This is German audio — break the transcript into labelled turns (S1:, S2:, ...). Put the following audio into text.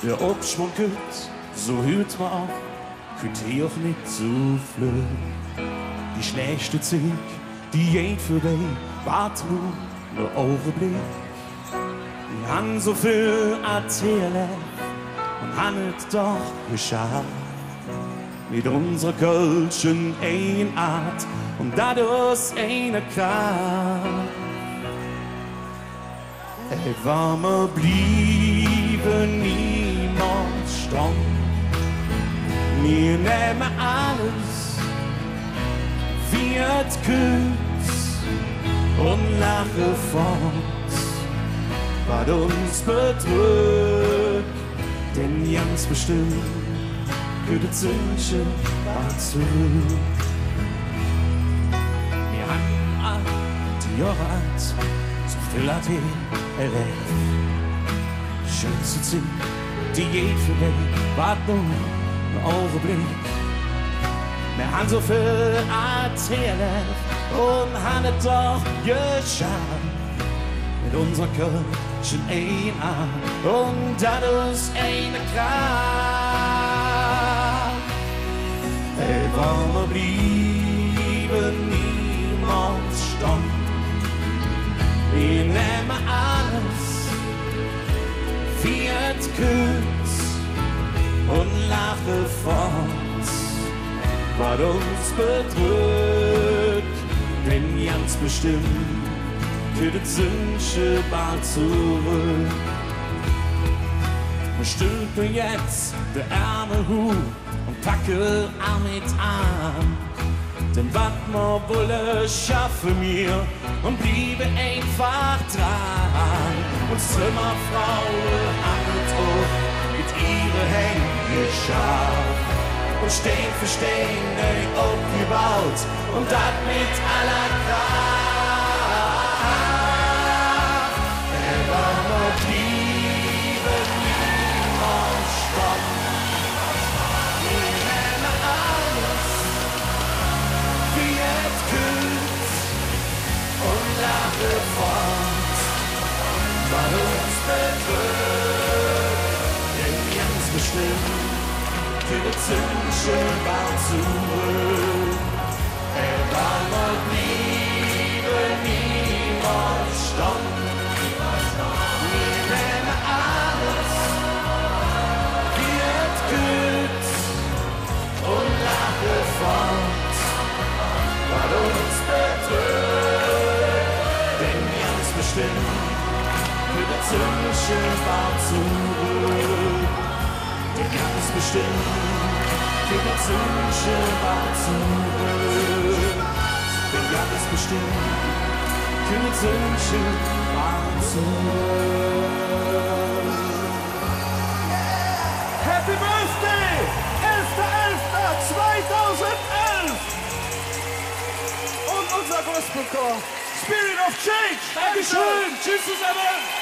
S1: der abschmunkelt, so hört man auch, könnt ihr auch nicht so flöhen. Die schlechte Zeit, die geht vorbei, wart nur ne Augenblick. Wir haben so viel erzählen und haben es doch geschafft. Mit unserer kölschen Eigenart und dadurch eine Kraft. Ey, warme blieben niemand strong. Wir nehmen alles wie et Küss und lachen fort, was uns bedrückt, denn ganz bestimmt für die Zündchen war zurück. Wir haben die Jahre alt, so viel hat erlebt. Schönste Zeit, die geht vorbei, wart nur ein Augenblick. Wir haben so viel erzählt und haben es doch geschafft. Mit unserer kölschen Eigenart und dadurch eine Kraft. Ey, warum blieben niemand stand? Wir nehmen alles wie et Küss und lachen fort, was uns bedrückt, denn ganz bestimmt für die Zündchen bald zurück. Wir stülpen jetzt der arme Hut und packen mit an. Denn was wir wollen, schaffen wir und blieben einfach dran. Und Zimmerfrauen haben es auch mit ihren Händen geschafft. Und Stein für Stein neu aufgebaut und das mit aller Kraft. Wir blieben niemand stopp. Wir nehmen alles wie et Küss und lachen fort, was uns bedrückt, denn ganz bestimmt für die Zündchen bald zurück. War mal blieben niemand stopp. Wir nehmen alles wie et Küss und lachen fort, was uns bedrückt, denn ganz bestimmt für die Zündchen bald zurück. Denn ganz bestimmt für die Zündchen bald zurück. Denn ganz bestimmt für die Zündchen bald zurück.
S2: Happy Birthday! 11.11.2011! Und unser Gospelchor Spirit of Change!
S1: Dankeschön! Tschüss zusammen!